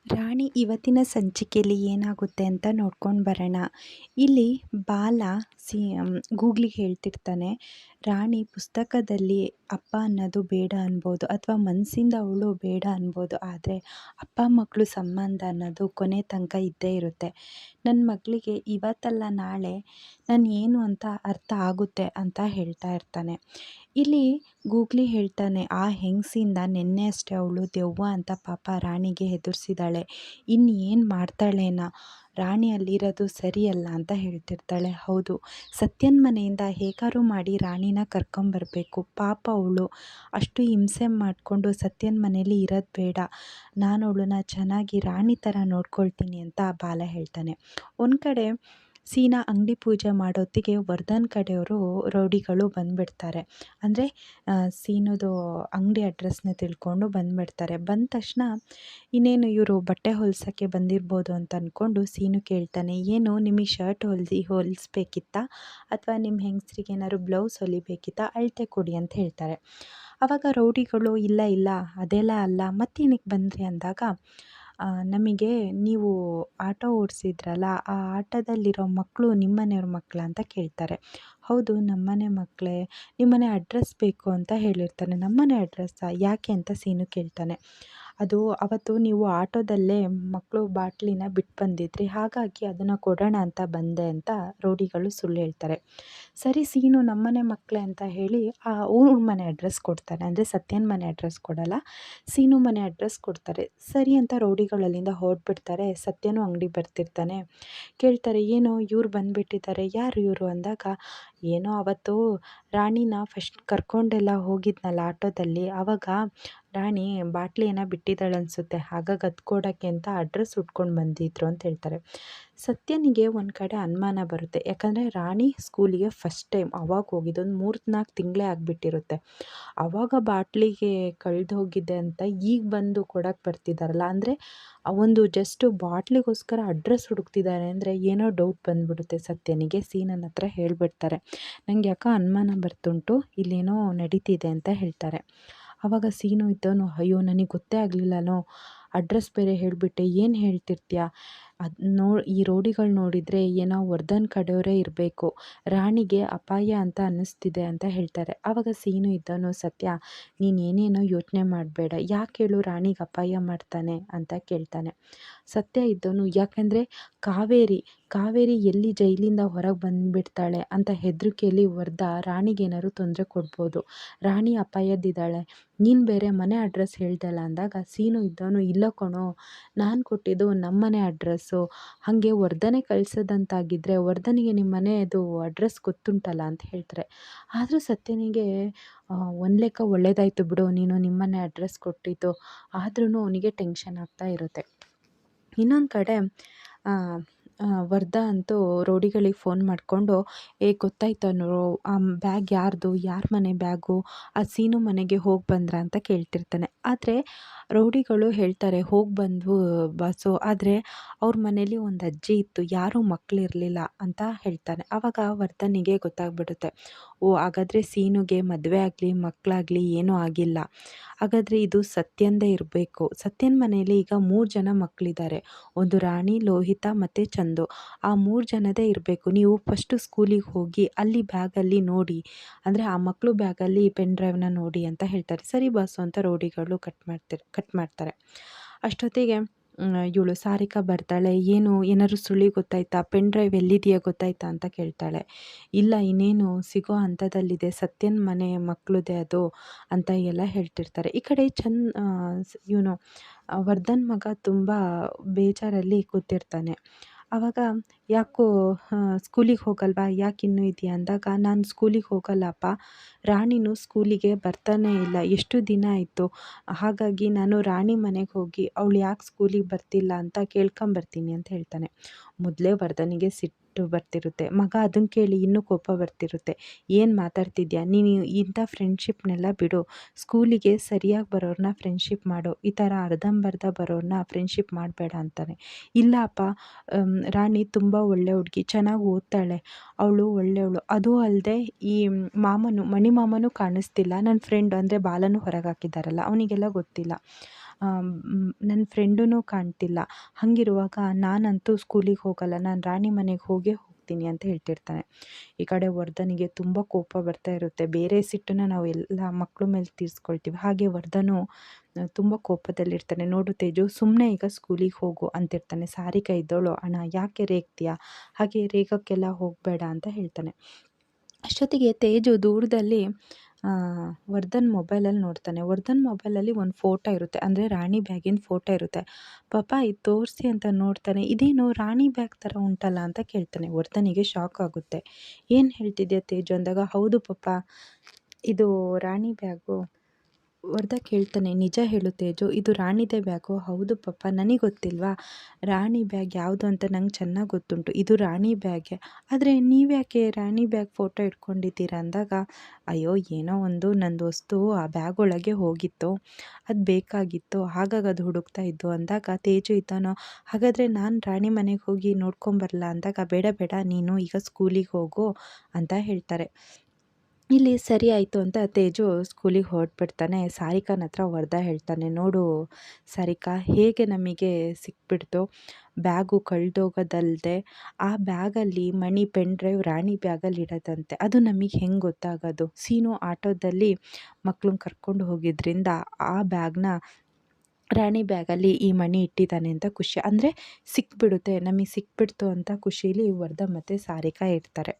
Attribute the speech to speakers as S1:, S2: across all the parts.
S1: ರಾಣಿ ಇವತ್ತಿನ ಸಂಚಿಕೆಯಲ್ಲಿ ಏನಾಗುತ್ತೆ ಅಂತ ನೋಡ್ಕೊಂಡು ಬರೋಣ. ಇಲ್ಲಿ ಬಾಲ ಗೂಗ್ಲಿಗೆ ಹೇಳ್ತಿರ್ತಾನೆ, ರಾಣಿ ಪುಸ್ತಕದಲ್ಲಿ ಅಪ್ಪ ಅನ್ನೋದು ಬೇಡ ಅನ್ಬೋದು ಅಥವಾ ಮನಸ್ಸಿಂದ ಅವಳು ಬೇಡ ಅನ್ಬೋದು, ಆದರೆ ಅಪ್ಪ ಮಕ್ಕಳು ಸಂಬಂಧ ಅನ್ನೋದು ಕೊನೆ ತನಕ ಇದ್ದೇ ಇರುತ್ತೆ. ನನ್ನ ಮಗಳಿಗೆ ಇವತ್ತಲ್ಲ ನಾಳೆ ನಾನು ಏನು ಅಂತ ಅರ್ಥ ಆಗುತ್ತೆ ಅಂತ ಹೇಳ್ತಾ ಇರ್ತಾನೆ. ಇಲ್ಲಿ ಗೂಗ್ಲಿ ಹೇಳ್ತಾನೆ, ಆ ಹೆಂಗಸಿಂದ ನಿನ್ನೆ ಅಷ್ಟೇ ಅವಳು ದೆವ್ವ ಅಂತ ಪಾಪ ರಾಣಿಗೆ ಹೆದರ್ಸಿದ್ದಾಳೆ, ಇನ್ನೇನು ಮಾಡ್ತಾಳೇನ, ರಾಣಿ ಅಲ್ಲಿರೋದು ಸರಿಯಲ್ಲ ಅಂತ ಹೇಳ್ತಿರ್ತಾಳೆ. ಹೌದು, ಸತ್ಯನ ಮನೆಯಿಂದ ಹೇಗಾರು ಮಾಡಿ ರಾಣಿನ ಕರ್ಕೊಂಬರ್ಬೇಕು, ಪಾಪ ಅವಳು ಅಷ್ಟು ಹಿಂಸೆ ಮಾಡಿಕೊಂಡು ಸತ್ಯನ ಮನೇಲಿ ಇರೋದು ಬೇಡ, ನಾನು ಅವಳನ್ನ ಚೆನ್ನಾಗಿ ರಾಣಿ ಥರ ನೋಡ್ಕೊಳ್ತೀನಿ ಅಂತ ಬಾಲ ಹೇಳ್ತಾನೆ. ಒಂದು ಕಡೆ ಸೀನಾ ಅಂಗಡಿ ಪೂಜೆ ಮಾಡೋತ್ತಿಗೆ ವರ್ಧನ್ ಕಡೆಯವರು ರೌಡಿಗಳು ಬಂದುಬಿಡ್ತಾರೆ. ಅಂದರೆ ಸೀನುದು ಅಂಗಡಿ ಅಡ್ರೆಸ್ನ ತಿಳ್ಕೊಂಡು ಬಂದುಬಿಡ್ತಾರೆ. ಬಂದ ತಕ್ಷಣ ಇನ್ನೇನು ಇವರು ಬಟ್ಟೆ ಹೊಲ್ಸೋಕ್ಕೆ ಬಂದಿರ್ಬೋದು ಅಂತ ಅಂದ್ಕೊಂಡು ಸೀನು ಕೇಳ್ತಾನೆ, ಏನು ನಿಮಗೆ ಶರ್ಟ್ ಹೊಲಿಸ್ಬೇಕಿತ್ತಾ ಅಥವಾ ನಿಮ್ಮ ಹೆಂಗಸ್ರಿಗೆ ಏನಾದ್ರು ಬ್ಲೌಸ್ ಹೊಲಿಬೇಕಿತ್ತಾ, ಅಳತೆ ಕೊಡಿ ಅಂತ ಹೇಳ್ತಾರೆ. ಆವಾಗ ರೌಡಿಗಳು ಇಲ್ಲ ಇಲ್ಲ ಅದೆಲ್ಲ ಅಲ್ಲ ಮತ್ತೇನಕ್ಕೆ ಬಂದ್ರಿ ಅಂದಾಗ, ನಮಗೆ ನೀವು ಆಟೋ ಓಡಿಸಿದ್ರಲ್ಲ, ಆ ಆಟೋದಲ್ಲಿರೋ ಮಕ್ಕಳು ನಿಮ್ಮನೆಯವ್ರ ಮಕ್ಕಳ ಅಂತ ಕೇಳ್ತಾರೆ. ಹೌದು ನಮ್ಮನೆ ಮಕ್ಕಳೇ, ನಿಮ್ಮನೆ ಅಡ್ರೆಸ್ ಬೇಕು ಅಂತ ಹೇಳಿರ್ತಾನೆ. ನಮ್ಮನೆ ಅಡ್ರೆಸ್ಸಾ, ಯಾಕೆ ಅಂತ ಸೀನು ಕೇಳ್ತಾನೆ. ಅದು ಅವತ್ತು ನೀವು ಆಟೋದಲ್ಲೇ ಮಕ್ಕಳು ಬಾಟ್ಲಿನ ಬಿಟ್ಟು ಬಂದಿದ್ರಿ, ಹಾಗಾಗಿ ಅದನ್ನು ಕೊಡೋಣ ಅಂತ ಬಂದೆ ಅಂತ ರೌಡಿಗಳು ಸುಳ್ಳು ಹೇಳ್ತಾರೆ. ಸರಿ ಸೀನು ನಮ್ಮನೆ ಮಕ್ಕಳೇ ಅಂತ ಹೇಳಿ ಅವ್ರ ಮನೆ ಅಡ್ರೆಸ್ ಕೊಡ್ತಾನೆ. ಅಂದರೆ ಸತ್ಯನ ಮನೆ ಅಡ್ರೆಸ್ ಕೊಡಲ್ಲ, ಸೀನು ಮನೆ ಅಡ್ರೆಸ್ ಕೊಡ್ತಾರೆ. ಸರಿ ಅಂತ ರೌಡಿಗಳು ಅಲ್ಲಿಂದ ಹೊರಟ್ಬಿಡ್ತಾರೆ. ಸತ್ಯನೂ ಅಂಗಡಿ ಬರ್ತಿರ್ತಾನೆ. ಕೇಳ್ತಾರೆ, ಏನೋ ಇವ್ರು ಬಂದುಬಿಟ್ಟಿದ್ದಾರೆ, ಯಾರು ಇವರು ಅಂದಾಗ, ಏನೋ ಅವತ್ತು ರಾಣಿನ ಫಸ್ಟ್ ಕರ್ಕೊಂಡೆಲ್ಲ ಹೋಗಿದ್ನಲ್ಲ ಆಟೋದಲ್ಲಿ, ಆವಾಗ ರಾಣಿ ಬಾಟ್ಲಿ ಏನೋ ಬಿಟ್ಟಿದ್ದಾಳೆ ಅನಿಸುತ್ತೆ, ಹಾಗಾಗಿ ಅದು ಕೊಡೋಕ್ಕೆ ಅಂತ ಅಡ್ರೆಸ್ ಹುಡ್ಕೊಂಡು ಬಂದಿದ್ರು ಅಂತ ಹೇಳ್ತಾರೆ. ಸತ್ಯನಿಗೆ ಒಂದು ಕಡೆ ಅನುಮಾನ ಬರುತ್ತೆ, ಯಾಕಂದರೆ ರಾಣಿ ಸ್ಕೂಲಿಗೆ ಫಸ್ಟ್ ಟೈಮ್ ಅವಾಗ ಹೋಗಿದ್ದು, ಒಂದು 3-4 ತಿಂಗಳೇ ಆಗಿಬಿಟ್ಟಿರುತ್ತೆ. ಆವಾಗ ಬಾಟ್ಲಿಗೆ ಕಳೆದು ಹೋಗಿದೆ ಅಂತ ಈಗ ಬಂದು ಕೊಡೋಕ್ಕೆ ಬರ್ತಿದ್ದಾರಲ್ಲ, ಅಂದರೆ ಒಂದು ಜಸ್ಟು ಬಾಟ್ಲಿಗೋಸ್ಕರ ಅಡ್ರೆಸ್ ಹುಡುಕ್ತಿದ್ದಾರೆ ಅಂದರೆ ಏನೋ ಡೌಟ್ ಬಂದುಬಿಡುತ್ತೆ ಸತ್ಯನಿಗೆ. ಸೀನನ ಹತ್ರ ಹೇಳಿಬಿಡ್ತಾರೆ, ನನಗೆ ಯಾಕೋ ಅನುಮಾನ ಬರ್ತುಂಟು, ಇಲ್ಲೇನೋ ನಡೀತಿದೆ ಅಂತ ಹೇಳ್ತಾರೆ. ಆವಾಗ ಸೀನು ಇದ್ದವನು, ಅಯ್ಯೋ ನನಗೆ ಗೊತ್ತೇ ಆಗಲಿಲ್ಲನೋ, ಅಡ್ರೆಸ್ ಬೇರೆ ಹೇಳಿಬಿಟ್ಟೆ, ಏನು ಹೇಳ್ತಿರ್ತೀಯ, ಅದು ಈ ರೌಡಿಗಳು ನೋಡಿದರೆ ಏನೋ ವರ್ಧನ್ ಕಡೆಯವರೇ ಇರಬೇಕು, ರಾಣಿಗೆ ಅಪಾಯ ಅಂತ ಅನ್ನಿಸ್ತಿದೆ ಅಂತ ಹೇಳ್ತಾರೆ. ಆವಾಗ ಸೀನು ಇದ್ದವನು, ಸತ್ಯ ನೀನು ಏನೇನೋ ಯೋಚನೆ ಮಾಡಬೇಡ, ಯಾಕೆ ಹೇಳು ರಾಣಿಗೆ ಅಪಾಯ ಮಾಡ್ತಾನೆ ಅಂತ ಕೇಳ್ತಾನೆ. ಸತ್ಯ ಇದ್ದವನು, ಯಾಕೆಂದರೆ ಕಾವೇರಿ ಎಲ್ಲಿ ಜೈಲಿಂದ ಹೊರಗೆ ಬಂದುಬಿಡ್ತಾಳೆ ಅಂತ ಹೆದರಿಕೆಯಲ್ಲಿ ವರ್ಧ ರಾಣಿಗೇನಾದ್ರು ತೊಂದರೆ ಕೊಡ್ಬೋದು, ರಾಣಿ ಅಪಾಯದಿದ್ದಾಳೆ, ನೀನು ಬೇರೆ ಮನೆ ಅಡ್ರೆಸ್ ಹೇಳ್ದಲ್ಲ ಅಂದಾಗ ಸೀನು ಇದ್ದವನು, ಇಲ್ಲ ಕಣೋ, ನಾನು ಕೊಟ್ಟಿದ್ದು ನಮ್ಮನೆ ಅಡ್ರೆಸ್ಸು, ಹಾಗೆ ವರ್ಧನೆ ಕಳಿಸೋದಂತಾಗಿದ್ದರೆ ವರ್ಧನಿಗೆ ನಿಮ್ಮ ಮನೆಯದು ಅಡ್ರೆಸ್ ಗೊತ್ತುಂಟಲ್ಲ ಅಂತ ಹೇಳ್ತಾರೆ. ಆದರೂ ಸತ್ಯನಿಗೆ ಒಂದು ಲೆಕ್ಕ ಒಳ್ಳೇದಾಯಿತು ಬಿಡು, ನೀನು ನಿಮ್ಮನೆ ಅಡ್ರೆಸ್ ಕೊಟ್ಟಿದ್ದು, ಆದ್ರೂ ಅವನಿಗೆ ಟೆನ್ಷನ್ ಆಗ್ತಾ ಇರುತ್ತೆ. ಇನ್ನೊಂದು ಕಡೆ ವರ್ಧ ಅಂತೂ ರೌಡಿಗಳಿಗೆ ಫೋನ್ ಮಾಡಿಕೊಂಡು, ಗೊತ್ತಾಯ್ತನೋ ಆ ಬ್ಯಾಗ್ ಯಾರ್ದು, ಯಾರ ಮನೆ ಬ್ಯಾಗು, ಆ ಸೀನು ಮನೆಗೆ ಹೋಗಿ ಬಂದ್ರಾ ಅಂತ ಕೇಳ್ತಿರ್ತಾನೆ. ಆದರೆ ರೌಡಿಗಳು ಹೇಳ್ತಾರೆ, ಹೋಗಿ ಬಂದ್ವು ಬಾಸು, ಆದರೆ ಅವ್ರ ಮನೇಲಿ ಒಂದು ಅಜ್ಜಿ ಇತ್ತು, ಯಾರೂ ಮಕ್ಕಳಿರಲಿಲ್ಲ ಅಂತ ಹೇಳ್ತಾನೆ. ಆವಾಗ ವರ್ಧನಿಗೆ ಗೊತ್ತಾಗ್ಬಿಡುತ್ತೆ, ಓ ಹಾಗಾದರೆ ಸೀನುಗೆ ಮದುವೆ ಆಗಲಿ ಮಕ್ಕಳಾಗಲಿ ಏನೂ ಆಗಿಲ್ಲ, ಹಾಗಾದರೆ ಇದು ಸತ್ಯಂದೇ ಇರಬೇಕು. ಸತ್ಯನ ಮನೆಯಲ್ಲಿ ಈಗ 3 ಜನ ಮಕ್ಕಳಿದ್ದಾರೆ, ಒಂದು ರಾಣಿ, ಲೋಹಿತ ಮತ್ತು ಚಂದು, ಆ 3 ಜನದೇ ಇರಬೇಕು. ನೀವು ಫಸ್ಟು ಸ್ಕೂಲಿಗೆ ಹೋಗಿ ಅಲ್ಲಿ ಬ್ಯಾಗಲ್ಲಿ ನೋಡಿ, ಅಂದರೆ ಆ ಮಕ್ಕಳು ಬ್ಯಾಗಲ್ಲಿ ಪೆನ್ ಡ್ರೈವ್ನ ನೋಡಿ ಅಂತ ಹೇಳ್ತಾರೆ. ಸರಿ ಬಾಸು ಅಂತ ರೌಡಿಗಳು ಕಟ್ ಮಾಡ್ತಾರೆ. ಅಷ್ಟೊತ್ತಿಗೆ ಇವಳು ಸಾರಿಕಾ ಬರ್ತಾಳೆ, ಏನಾದ್ರು ಸುಳ್ಳಿ ಗೊತ್ತಾಯ್ತಾ, ಪೆನ್ ಡ್ರೈವ್ ಎಲ್ಲಿದೆಯಾ ಗೊತ್ತಾಯ್ತಾ ಅಂತ ಕೇಳ್ತಾಳೆ. ಇಲ್ಲ ಇನ್ನೇನು ಸಿಗೋ ಹಂತದಲ್ಲಿದೆ, ಸತ್ಯನ ಮನೆ ಮಕ್ಕಳದೇ ಅದು ಅಂತ ಎಲ್ಲ ಹೇಳ್ತಿರ್ತಾರೆ. ಈ ಕಡೆ ಇವನು ವರ್ಧನ್ ಮಗ ತುಂಬ ಬೇಜಾರಲ್ಲಿ ಕೂತಿರ್ತಾನೆ. ಆವಾಗ ಯಾಕೋ ಸ್ಕೂಲಿಗೆ ಹೋಗಲ್ವಾ, ಯಾಕೆ ಇನ್ನೂ ಇದೆಯಾ ಅಂದಾಗ, ನಾನು ಸ್ಕೂಲಿಗೆ ಹೋಗಲ್ಲಪ್ಪ, ರಾಣಿನೂ ಸ್ಕೂಲಿಗೆ ಬರ್ತಾನೇ ಇಲ್ಲ, ಎಷ್ಟು ದಿನ ಆಯಿತು, ಹಾಗಾಗಿ ನಾನು ರಾಣಿ ಮನೆಗೆ ಹೋಗಿ ಅವಳು ಯಾಕೆ ಸ್ಕೂಲಿಗೆ ಬರ್ತಿಲ್ಲ ಅಂತ ಕೇಳ್ಕೊಂಬರ್ತೀನಿ ಅಂತ ಹೇಳ್ತಾನೆ. ಮೊದಲೇ ವರ್ಧನಿಗೆ ಸಿಟ್ಟು ಬರ್ತಿರುತ್ತೆ, ಮಗ ಅದನ್ನು ಕೇಳಿ ಇನ್ನೂ ಕೋಪ ಬರ್ತಿರುತ್ತೆ. ಏನು ಮಾತಾಡ್ತಿದ್ಯಾ ನೀನು, ಇಂಥ ಫ್ರೆಂಡ್ಶಿಪ್ನೆಲ್ಲ ಬಿಡು, ಸ್ಕೂಲಿಗೆ ಸರಿಯಾಗಿ ಬರೋರನ್ನ ಫ್ರೆಂಡ್ಶಿಪ್ ಮಾಡು, ಈ ಥರ ಅರ್ಧಂಬರ್ಧ ಬರೋರನ್ನ ಫ್ರೆಂಡ್ಶಿಪ್ ಮಾಡಬೇಡ ಅಂತಾನೆ. ಇಲ್ಲ ಅಪ್ಪ, ರಾಣಿ ತುಂಬ ಒಳ್ಳೆ ಹುಡುಗಿ, ಚೆನ್ನಾಗಿ ಓದ್ತಾಳೆ, ಅವಳು ಒಳ್ಳೆಯವಳು, ಅದೂ ಅಲ್ಲದೆ ಈ ಮಣಿ ಮಾಮನೂ ಕಾಣಿಸ್ತಿಲ್ಲ, ನನ್ನ ಫ್ರೆಂಡ್ ಅಂದರೆ ಬಾಲನೂ ಹೊರಗೆ ಹಾಕಿದ್ದಾರಲ್ಲ ಅವನಿಗೆಲ್ಲ ಗೊತ್ತಿಲ್ಲ, ನನ್ನ ಫ್ರೆಂಡೂ ಕಾಣ್ತಿಲ್ಲ. ಹಾಗಿರುವಾಗ ನಾನಂತೂ ಸ್ಕೂಲಿಗೆ ಹೋಗಲ್ಲ, ನಾನು ರಾಣಿ ಮನೆಗೆ ಹೋಗೇ ಹೋಗ್ತೀನಿ ಅಂತ ಹೇಳ್ತಿರ್ತಾನೆ. ಈ ಕಡೆ ವರ್ಧನಿಗೆ ತುಂಬ ಕೋಪ ಬರ್ತಾ ಇರುತ್ತೆ. ಬೇರೆ ಸಿಟ್ಟನ್ನ ನಾವು ಎಲ್ಲ ಮಕ್ಳ ಮೇಲೆ ತೀರಿಸ್ಕೊಳ್ತೀವಿ. ಹಾಗೆ ವರ್ಧನು ತುಂಬ ಕೋಪದಲ್ಲಿರ್ತಾನೆ. ನೋಡು ತೇಜು, ಸುಮ್ಮನೆ ಈಗ ಸ್ಕೂಲಿಗೆ ಹೋಗು ಅಂತಿರ್ತಾನೆ. ಸಾರಿಕಾ ಇದ್ದವಳು, ಅಣ್ಣ ಯಾಕೆ ರೇಗ್ತೀಯಾ, ಹಾಗೆ ರೇಗೋಕ್ಕೆಲ್ಲ ಹೋಗಬೇಡ ಅಂತ ಹೇಳ್ತಾನೆ. ಅಷ್ಟೊತ್ತಿಗೆ ತೇಜು ದೂರದಲ್ಲಿ ವರ್ಧನ್ ಮೊಬೈಲಲ್ಲಿ ನೋಡ್ತಾನೆ. ವರ್ಧನ್ ಮೊಬೈಲಲ್ಲಿ ಒಂದು ಫೋಟೋ ಇರುತ್ತೆ, ಅಂದರೆ ರಾಣಿ ಬ್ಯಾಗಿನ ಫೋಟೋ ಇರುತ್ತೆ. ಪಾಪ ಇದು ತೋರಿಸಿ ಅಂತ ನೋಡ್ತಾನೆ. ಇದೇನು ರಾಣಿ ಬ್ಯಾಗ್ ಥರ ಉಂಟಲ್ಲ ಅಂತ ಕೇಳ್ತಾನೆ. ವರ್ಧನಿಗೆ ಶಾಕ್ ಆಗುತ್ತೆ. ಏನು ಹೇಳ್ತಿದ್ಯಾ ತೇಜು ಅಂದಾಗ, ಹೌದು ಪಾಪ ಇದು ರಾಣಿ ಬ್ಯಾಗು. ವರ್ಧ ಕೇಳ್ತಾನೆ, ನಿಜ ಹೇಳು ತೇಜು, ಇದು ರಾಣಿದೇ ಬ್ಯಾಗು. ಹೌದು ಪಾಪ, ನನಗೆ ಗೊತ್ತಿಲ್ವಾ, ರಾಣಿ ಬ್ಯಾಗ್ ಯಾವುದು ಅಂತ ನಂಗೆ ಚೆನ್ನಾಗಿ ಗೊತ್ತುಂಟು, ಇದು ರಾಣಿ ಬ್ಯಾಗೆ. ಆದರೆ ನೀವ್ಯಾಕೆ ರಾಣಿ ಬ್ಯಾಗ್ ಫೋಟೋ ಇಟ್ಕೊಂಡಿದ್ದೀರಾ ಅಂದಾಗ, ಅಯ್ಯೋ ಏನೋ ಒಂದು ನಂದು ವಸ್ತು ಆ ಬ್ಯಾಗ್ ಒಳಗೆ ಹೋಗಿತ್ತು, ಅದು ಬೇಕಾಗಿತ್ತು, ಹಾಗಾಗಿ ಅದು ಹುಡುಕ್ತಾ ಇದ್ದು ಅಂದಾಗ, ತೇಜು ಇದ್ದಾನೋ, ಹಾಗಾದರೆ ನಾನು ರಾಣಿ ಮನೆಗೆ ಹೋಗಿ ನೋಡ್ಕೊಂಬರಲ್ಲ ಅಂದಾಗ, ಬೇಡ ಬೇಡ, ನೀನು ಈಗ ಸ್ಕೂಲಿಗೆ ಹೋಗು ಅಂತ ಹೇಳ್ತಾರೆ. ಇಲ್ಲಿ ಸರಿ ಆಯಿತು ಅಂತ ತೇಜು ಸ್ಕೂಲಿಗೆ ಹೊರಟ್ಬಿಡ್ತಾನೆ. ಸಾರಿಕಾನ ಹತ್ರ ವರ್ಧ ಹೇಳ್ತಾನೆ, ನೋಡು ಸಾರಿಕಾ, ಹೇಗೆ ನಮಗೆ ಸಿಕ್ಬಿಡ್ತು ಬ್ಯಾಗು ಕಳೆದೋಗೋದಲ್ಲದೆ ಆ ಬ್ಯಾಗಲ್ಲಿ ಮಣಿ, ಪೆನ್ ಡ್ರೈವ್ ರಾಣಿ ಬ್ಯಾಗಲ್ಲಿ ಇಡೋದಂತೆ. ಅದು ನಮಗೆ ಹೆಂಗೆ ಗೊತ್ತಾಗೋದು? ಸೀನು ಆಟೋದಲ್ಲಿ ಮಕ್ಳನ್ನ ಕರ್ಕೊಂಡು ಹೋಗಿದ್ರಿಂದ ಆ ಬ್ಯಾಗ್ನ ರಾಣಿ ಬ್ಯಾಗಲ್ಲಿ ಈ ಮಣಿ ಇಟ್ಟಿದ್ದಾನೆ ಅಂತ ಖುಷಿ, ಅಂದರೆ ಸಿಕ್ಬಿಡುತ್ತೆ, ನಮಗೆ ಸಿಕ್ಬಿಡ್ತು ಅಂತ ಖುಷೀಲಿ ವರ್ಧ ಮತ್ತು ಸಾರಿಕಾ ಇರ್ತಾರೆ.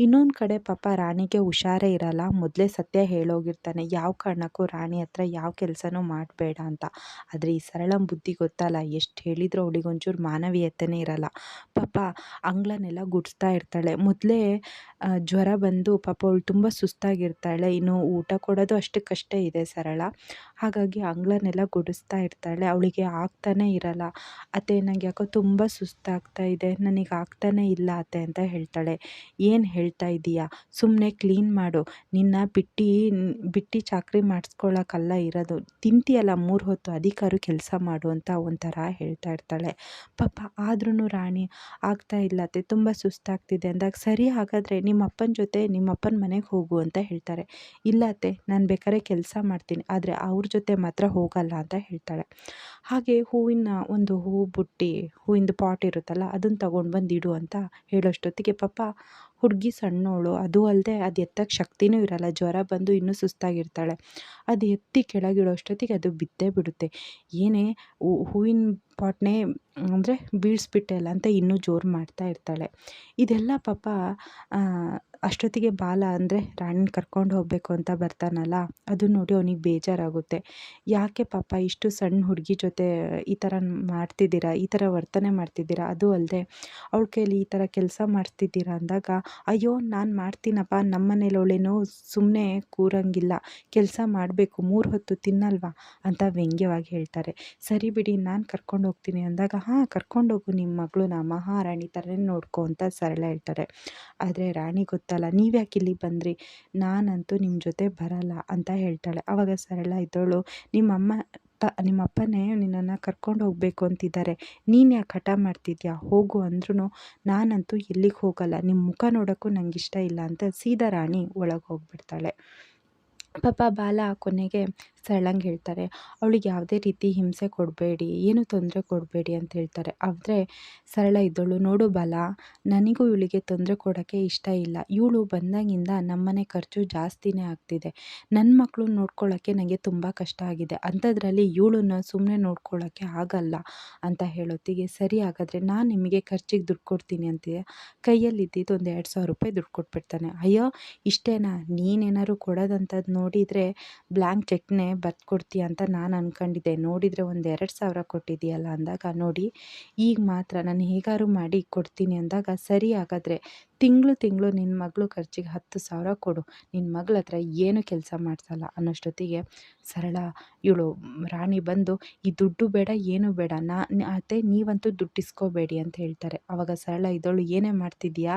S1: ಇನ್ನೊಂದು ಕಡೆ ಪಾಪ ರಾಣಿಗೆ ಹುಷಾರೇ ಇರಲ್ಲ. ಮೊದಲೇ ಸತ್ಯ ಹೇಳೋಗಿರ್ತಾನೆ, ಯಾವ ಕಾರಣಕ್ಕೂ ರಾಣಿ ಹತ್ರ ಯಾವ ಕೆಲಸನೂ ಮಾಡಬೇಡ ಅಂತ. ಆದರೆ ಈ ಸರಳಂ ಬುದ್ಧಿ ಗೊತ್ತಲ್ಲ, ಎಷ್ಟು ಹೇಳಿದರೂ ಅವಳಿಗೆ ಒಂಚೂರು ಮಾನವೀಯತೆಯೇ ಇರಲ್ಲ. ಪಾಪ ಅಂಗಳನ್ನೆಲ್ಲ ಗುಡಿಸ್ತಾ ಇರ್ತಾಳೆ. ಮೊದಲೇ ಜ್ವರ ಬಂದು ಪಾಪ ಅವಳು ತುಂಬ ಸುಸ್ತಾಗಿರ್ತಾಳೆ. ಇನ್ನು ಊಟ ಕೊಡೋದು ಅಷ್ಟಕ್ಕಷ್ಟೇ ಇದೆ ಸರಳ. ಹಾಗಾಗಿ ಅಂಗಳನ್ನೆಲ್ಲ ಗುಡಿಸ್ತಾ ಇರ್ತಾಳೆ. ಅವಳಿಗೆ ಆಗ್ತಾನೇ ಇರಲ್ಲ. ಅತ್ತೆ, ನನಗೆ ಯಾಕೋ ತುಂಬ ಸುಸ್ತಾಗ್ತಾ ಇದೆ, ನನಗೆ ಆಗ್ತಾನೇ ಇಲ್ಲ ಅತ್ತೆ ಅಂತ ಹೇಳ್ತಾಳೆ. ಏನು ಹೇಳ್ತಾ ಇದ್ದೀಯಾ, ಸುಮ್ಮನೆ ಕ್ಲೀನ್ ಮಾಡು, ನಿನ್ನ ಬಿಟ್ಟು ಚಾಕರಿ ಮಾಡಿಸ್ಕೊಳ್ಳೋಕ್ಕಲ್ಲ ಇರೋದು, ತಿಂತೀಯಲ್ಲ 3 ಹೊತ್ತು, ಅದಕ್ಕಾದ್ರು ಕೆಲಸ ಮಾಡು ಅಂತ ಒಂಥರ ಹೇಳ್ತಾ ಇರ್ತಾಳೆ. ಪಾಪ ಆದ್ರೂ ರಾಣಿ ಆಗ್ತಾ ಇಲ್ಲ ಅತ್ತೆ, ತುಂಬ ಸುಸ್ತಾಗ್ತಿದೆ ಅಂದಾಗ, ಸರಿ ಹಾಗಾದರೆ ನಿಮ್ಮ ಅಪ್ಪನ ಜೊತೆ ನಿಮ್ಮ ಅಪ್ಪನ ಮನೆಗೆ ಹೋಗು ಅಂತ ಹೇಳ್ತಾರೆ. ಇಲ್ಲ ಅತ್ತೆ, ನಾನು ಬೇಕಾದ್ರೆ ಕೆಲಸ ಮಾಡ್ತೀನಿ, ಆದರೆ ಅವ್ರ ಜೊತೆ ಮಾತ್ರ ಹೋಗಲ್ಲ ಅಂತ ಹೇಳ್ತಾಳೆ. ಹಾಗೆ ಒಂದು ಹೂವು ಬುಟ್ಟಿ, ಹೂವಿಂದು ಪಾಟ್ ಇರುತ್ತಲ್ಲ, ಅದನ್ನು ತೊಗೊಂಡು ಬಂದು ಇಡು ಅಂತ ಹೇಳೋಷ್ಟೊತ್ತಿಗೆ ಪಾಪ ಹುಡುಗಿ ಸಣ್ಣವಳು, ಅದು ಅಲ್ಲದೆ ಅದು ಎತ್ತಕ್ಕೆ ಶಕ್ತಿನೂ ಇರಲ್ಲ, ಜ್ವರ ಬಂದು ಇನ್ನೂ ಸುಸ್ತಾಗಿರ್ತಾಳೆ. ಅದು ಎತ್ತಿ ಕೆಳಗಿಡೋ ಅಷ್ಟೊತ್ತಿಗೆ ಅದು ಬಿದ್ದೇ ಬಿಡುತ್ತೆ. ಏನೇ ಹೂವಿನ ಪಾಟ್ನೇ ಅಂದರೆ ಬೀಳಿಸ್ಬಿಟ್ಟೆ ಅಲ್ಲ ಅಂತ ಇನ್ನೂ ಜೋರು ಮಾಡ್ತಾ ಇರ್ತಾಳೆ. ಇದೆಲ್ಲ ಪಾಪ ಅಷ್ಟೊತ್ತಿಗೆ ಬಾಲ, ಅಂದರೆ ರಾಣಿನ ಕರ್ಕೊಂಡು ಹೋಗಬೇಕು ಅಂತ ಬರ್ತಾನಲ್ಲ, ಅದು ನೋಡಿ ಅವನಿಗೆ ಬೇಜಾರಾಗುತ್ತೆ. ಯಾಕೆ ಪಾಪ ಇಷ್ಟು ಸಣ್ಣ ಹುಡುಗಿ ಜೊತೆ ಈ ಥರ ಮಾಡ್ತಿದ್ದೀರಾ, ಈ ಥರ ವರ್ತನೆ ಮಾಡ್ತಿದ್ದೀರಾ, ಅದು ಅಲ್ಲದೆ ಅವಳ ಕೈಲಿ ಈ ಥರ ಕೆಲಸ ಮಾಡಿಸ್ತಿದ್ದೀರಾ ಅಂದಾಗ, ಅಯ್ಯೋ ನಾನು ಮಾಡ್ತೀನಪ್ಪ, ನಮ್ಮ ಮನೇಲಿ ಅವಳೇನೋ ಸುಮ್ಮನೆ ಕೂರಂಗಿಲ್ಲ, ಕೆಲಸ ಮಾಡಬೇಕು, 3 ಹೊತ್ತು ತಿನ್ನಲ್ವಾ ಅಂತ ವ್ಯಂಗ್ಯವಾಗಿ ಹೇಳ್ತಾರೆ. ಸರಿ ಬಿಡಿ, ನಾನು ಕರ್ಕೊಂಡು ಹೋಗ್ತೀನಿ ಅಂದಾಗ, ಹಾಂ ಕರ್ಕೊಂಡೋಗು ನಿಮ್ಮ ಮಗಳನ್ನ, ಮಹಾರಾಣಿ ಥರನೇ ನೋಡ್ಕೊ ಅಂತ ಸರಳ ಹೇಳ್ತಾರೆ. ಆದರೆ ರಾಣಿ ಗೊತ್ತಲ್ಲ, ನೀವ್ಯಾಕೆ ಇಲ್ಲಿಗೆ ಬಂದ್ರಿ, ನಾನಂತೂ ನಿಮ್ಮ ಜೊತೆ ಬರಲ್ಲ ಅಂತ ಹೇಳ್ತಾಳೆ. ಆವಾಗ ಸರಳ ಇದ್ದವಳು, ನಿಮ್ಮ ಅಪ್ಪನೇ ನಿನ್ನನ್ನು ಕರ್ಕೊಂಡು ಹೋಗಬೇಕು ಅಂತಿದ್ದಾರೆ, ನೀನು ಯಾಕೆ ಹಠ ಮಾಡ್ತಿದ್ಯಾ, ಹೋಗು ಅಂದ್ರೂ ನಾನಂತೂ ಎಲ್ಲಿಗೆ ಹೋಗಲ್ಲ, ನಿಮ್ಮ ಮುಖ ನೋಡೋಕ್ಕೂ ನಂಗೆ ಇಷ್ಟ ಇಲ್ಲ ಅಂತ ಸೀದಾ ರಾಣಿ ಒಳಗೆ ಹೋಗ್ಬಿಡ್ತಾಳೆ. ಪಾಪ ಬಾಲ ಕೊನೆಗೆ ಸರಳಂಗೆ ಹೇಳ್ತಾರೆ, ಅವಳಿಗೆ ಯಾವುದೇ ರೀತಿ ಹಿಂಸೆ ಕೊಡಬೇಡಿ, ಏನು ತೊಂದರೆ ಕೊಡಬೇಡಿ ಅಂತ ಹೇಳ್ತಾರೆ. ಆದರೆ ಸರಳ ಇದ್ದವಳು, ನೋಡು ಬಾಲ, ನನಗೂ ಇವಳಿಗೆ ತೊಂದರೆ ಕೊಡೋಕ್ಕೆ ಇಷ್ಟ ಇಲ್ಲ, ಇವಳು ಬಂದಾಗಿಂದ ನಮ್ಮನೆ ಖರ್ಚು ಜಾಸ್ತಿನೇ ಆಗ್ತಿದೆ, ನನ್ನ ಮಕ್ಕಳು ನೋಡ್ಕೊಳ್ಳೋಕ್ಕೆ ನನಗೆ ತುಂಬ ಕಷ್ಟ ಆಗಿದೆ, ಅಂಥದ್ರಲ್ಲಿ ಇವಳನ್ನ ಸುಮ್ಮನೆ ನೋಡ್ಕೊಳ್ಳೋಕ್ಕೆ ಆಗಲ್ಲ ಅಂತ ಹೇಳೋತ್ತಿಗೆ, ಸರಿ ಹಾಗಾದರೆ ನಾನು ನಿಮಗೆ ಖರ್ಚಿಗೆ ದುಡ್ಡು ಕೊಡ್ತೀನಿ ಅಂತೀಯ, ಕೈಯಲ್ಲಿದ್ದಿದ್ದು ಒಂದು 2,000 ರೂಪಾಯಿ ದುಡ್ಡು ಕೊಟ್ಬಿಡ್ತಾನೆ. ಅಯ್ಯೋ ಇಷ್ಟೇನಾ, ನೀನೇನಾದ್ರು ಕೊಡೋದಂಥದ್ದು ನೋಡಿದರೆ ಬ್ಲ್ಯಾಂಕ್ ಚೆಕ್ನೇ ಬರ್ಕೊಡ್ತೀಯ ಅಂತ ನಾನು ಅಂದ್ಕೊಂಡಿದ್ದೆ, ನೋಡಿದರೆ ಒಂದು 2,000 ಕೊಟ್ಟಿದ್ದೀಯಲ್ಲ ಅಂದಾಗ, ನೋಡಿ ಈಗ ಮಾತ್ರ ನಾನು ಹೇಗಾದ್ರು ಮಾಡಿ ಕೊಡ್ತೀನಿ ಅಂದಾಗ, ಸರಿ ಹಾಗಾದರೆ ತಿಂಗಳು ನಿನ್ನ ಮಗಳು ಖರ್ಚಿಗೆ 10,000 ಕೊಡು, ನಿನ್ನ ಮಗಳ ಹತ್ರ ಏನು ಕೆಲಸ ಮಾಡಿಸಲ್ಲ ಅನ್ನೋಷ್ಟೊತ್ತಿಗೆ ಸರಳ ಇವಳು ರಾಣಿ ಬಂದು, ಈ ದುಡ್ಡು ಬೇಡ ಏನು ಬೇಡ, ಅತ್ತೆ ನೀವಂತೂ ದುಡ್ಡು ಇಸ್ಕೋಬೇಡಿ ಅಂತ ಹೇಳ್ತಾರೆ. ಆವಾಗ ಸರಳ ಇದ್ದವಳು, ಏನೇ ಮಾಡ್ತಿದ್ದೀಯಾ,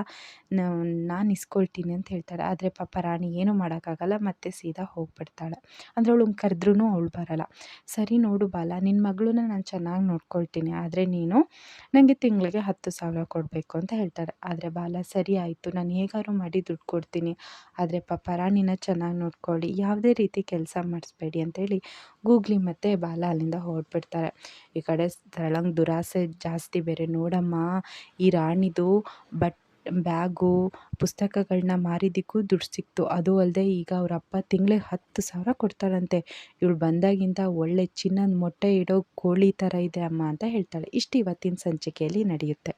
S1: ನಾನು ಇಸ್ಕೊಳ್ತೀನಿ ಅಂತ ಹೇಳ್ತಾರೆ. ಆದರೆ ಪಾಪ ರಾಣಿ ಏನೂ ಮಾಡೋಕ್ಕಾಗಲ್ಲ, ಮತ್ತೆ ಸೀದಾ ಹೋಗ್ಬಿಡ್ತಾಳೆ. ಅಂದರೆ ಅವಳನ್ನ ಕರೆದ್ರೂ ಅವಳು ಬರಲ್ಲ. ಸರಿ ನೋಡು ಬಾಲ, ನಿನ್ನ ಮಗಳನ್ನ ನಾನು ಚೆನ್ನಾಗಿ ನೋಡ್ಕೊಳ್ತೀನಿ, ಆದರೆ ನೀನು ನನಗೆ ತಿಂಗಳಿಗೆ 10,000 ಕೊಡಬೇಕು ಅಂತ ಹೇಳ್ತಾರೆ. ಆದರೆ ಬಾಲ ಸರಿ ಆಯಿತು, ನಾನು ಹೇಗಾದ್ರು ಮಾಡಿ ದುಡ್ಡು ಕೊಡ್ತೀನಿ, ಆದರೆ ಪಾಪ ರಾಣಿನ ಚೆನ್ನಾಗಿ ನೋಡ್ಕೊಳ್ಳಿ, ಯಾವುದೇ ರೀತಿ ಕೆಲಸ ಮಾಡಿಸ್ಬೇಡಿ ಅಂತೇಳಿ ಗೂಗ್ಲಿ ಮತ್ತು ಬಾಲ ಅಲ್ಲಿಂದ ಹೊರಟ್ಬಿಡ್ತಾರೆ. ಈ ಕಡೆ ಸರಳಂಗೆ ದುರಾಸೆ ಜಾಸ್ತಿ ಬೇರೆ. ನೋಡಮ್ಮ, ಈ ರಾಣಿದು ಬ್ಯಾಗು, ಪುಸ್ತಕಗಳನ್ನ ಮಾರಿದ್ದಕ್ಕೂ ದುಡ್ಡು ಸಿಕ್ತು. ಅದು ಅಲ್ಲದೆ ಈಗ ಅವ್ರ ಅಪ್ಪ ತಿಂಗಳಿಗೆ 10,000 ಕೊಡ್ತಾರಂತೆ. ಇವಳು ಬಂದಾಗಿಂದ ಒಳ್ಳೆ ಚಿನ್ನದ ಮೊಟ್ಟೆ ಇಡೋ ಕೋಳಿ ಥರ ಇದೆ ಅಮ್ಮ ಅಂತ ಹೇಳ್ತಾಳೆ. ಇಷ್ಟು ಇವತ್ತಿನ ಸಂಚಿಕೆಯಲ್ಲಿ ನಡೆಯುತ್ತೆ.